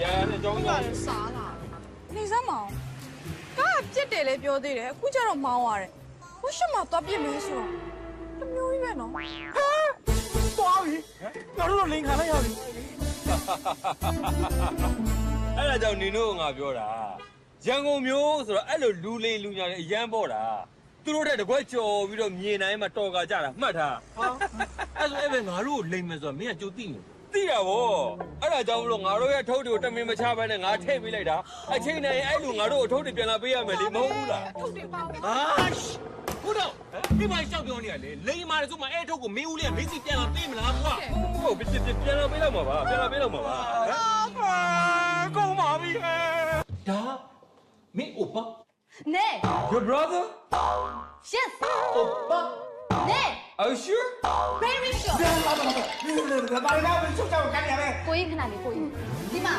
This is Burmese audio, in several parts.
呀，那装装。傻啦！你什么？刚才这来表弟嘞，我叫他忙完嘞，我什么都别没说，这没有远喏。သွားပြီငါတို့တော့လင်ခံလိုက်ရပြီအဲ့ဒါကြောင့်နင်တို့ငါပြောတာရန်ကုန်မျိုးဆိုတော့အဲ့လိုလူလိမ်လူညာတွေအရန်ပေါ်တာသူတို့တဲ့တကွက်ကြော်ပြီးတော့မြေနိုင်မှာတော်ကကြတာမှတ်ထားဟာအဲ့ဆိုအဲ့ပဲငါတို့ကိုလိမ်မယ်ဆိုတော့မင်းကကြိုသိနေသိတာဗောအဲ့ဒါကြောင့်မလို့ငါတို့ရဲ့ထုတ်တွေကိုတမင်မချဘဲနဲ့ငါထည့်ပေးလိုက်တာအချိန်တိုင်းအဲ့လိုငါတို့အထုတ်တွေပြန်လာပေးရမယ်လေမဟုတ်ဘူးလားထုတ်တွေပါဟာဟုတ်တော့ဒီမှာရှောက်ပြောနေရလေလိန်မာတယ်ဆိုမှအဲ့ထုတ်ကိုမင်းဦးလေးကမင်းစီပြန်လာပေးမလားကွာဟုတ်ပြန်လာပေးတော့မှာပါပြန်လာပေးတော့မှာပါကုန်ပါပြီဒါမင်းအိုပါ Nee. Your brother? Yes. Oppa? Nee. Are you sure? Very sure. ဘာလဲဘာလဲချုပ်ချောက်ကန်ရမယ်ကိုကြီးခဏလေးကိုကြီးဒီမှာ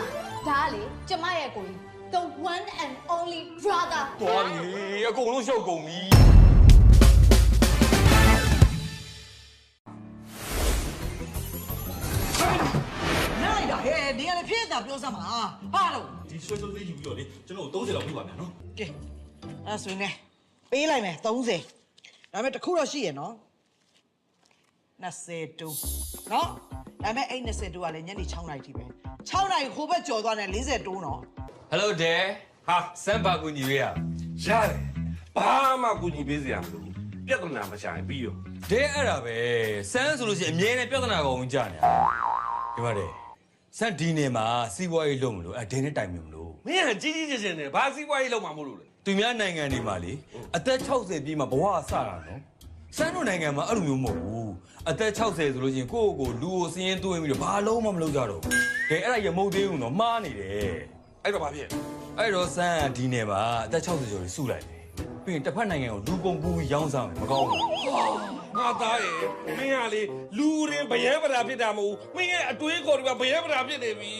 ဒါလေကျမရဲ့ကိုကြီး the one and only brother တော်ပြီအကုန်လုံးရှုပ်ကုန်ပြီနိုင်တာဟဲ့ဒီကလည်းဖြစ်တာပြောစမ်းပါဟာလို့ဒီဆွဲဆွဲလေးယူပြီးတော့လေကျွန်တော်30လောက်ပြပါမယ်နော်ကဲအဲ့ဆိုရင်ပေးလိုက်မယ်30ဒါပေမဲ့တစ်ခုတော့ရှိရနော်22နော်ဒါပေမဲ့အဲ့22ကလည်းညနေ6နာရီထိပဲ6နာရီဟိုဘက်ကြော်သွားတယ်42နော် Hello there ဟာစမ်ပါကူညီရရတယ်ဘာမှကူညီပေးစရာမလိုပြဿနာမရှာရင်ပြီးရောဒဲအဲ့ဒါပဲစမ်းဆိုလို့ရှိရင်အမြဲတမ်းပြဿနာကောင်ကြာနေတာဒီမှာတဲ့စမ်းဒီနေမှာစီးပွားရေးလုပ်မလို့အဲဒဲနဲ့တိုင်မြင်မလို့ မင်းကကြီးကြီးကျယ်ကျယ်နဲ့ဘာစီးပွားရေးလုပ်မှာမလို့လေသူများနိုင်ငံတွေမှာလေအသက်60ပြည့်မှာဘဝအစတာနော်စမ်းတို့နိုင်ငံမှာအဲ့လိုမျိုးမဟုတ်ဘူးအသက်60ဆိုလို့ရှိရင်ကိုယ့်ကိုယ်လူကိုစင်းရင်သွင်းပြီးတော့ဘာလုံးမှမလုပ်ကြတော့ဘူးဒဲအဲ့ဒါရမဟုတ်သေးဘူးနော်မှားနေတယ်အဲ့တော့ဘာဖြစ်အဲ့တော့စမ်းဒီနေမှာအသက်60ကျော်ကြီးစုလိုက်တယ်ပြီးရင်တစ်ဖက်နိုင်ငံကိုလူကုန်ပူပြီးရောင်းစားမယ်မကောင်းဘူးငါသားရဲ့မင်းကလေလူရင်ဗရဲပရာဖြစ်တာမဟုတ်မင်းရဲ့အတွေးခေါ်တွေကဗရဲပရာဖြစ်နေပြီ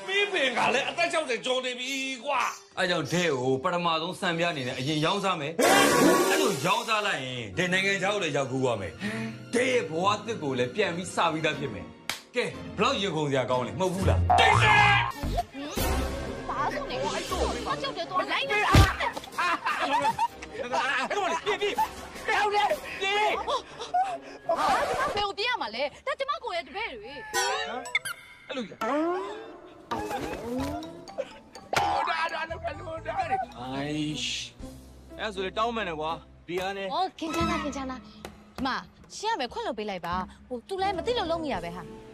မင်းပင်ကလည်းအသက်60ကျော်နေပြီကွာအဲ့ကြောင့်ဒဲကိုပထမဆုံးစံပြအနေနဲ့အရင်ရောင်းစားမယ်အဲ့လိုရောင်းစားလိုက်ရင်ဒဲနိုင်ငံခြားကိုလည်းရောက်ကူရမယ်ဒဲရဲ့ဘဝသစ်ကိုလည်းပြန်ပြီးစပြီးသားဖြစ်မယ်ကဲဘလောက်ရင်ကုန်စရာကောင်းလဲမဟုတ်ဘူးလားတိတ်စေဘာလို့နေအဲ့ကိုဘာကြောက်တယ်တော့လိုက်နေအဲ့ကောင်လေးပြေးပြေးပြောင်းလေပြေးဘယ်ကိုပြေးရမှာလဲဒါကျမကိုရဲ့တပည့်တွေအဲ့လိုဒါအိုင်းအဲ့ဆိုလေတောင်းမှန်တယ်ကွာဒီအားနဲ့ဟောခင်ချမ်းသာဒီမှာရှင်းရမယ်ခွင့်လုပ်ပေးလိုက်ပါဟို तू လည်းမသိလို့လုံးမိရပဲဟာ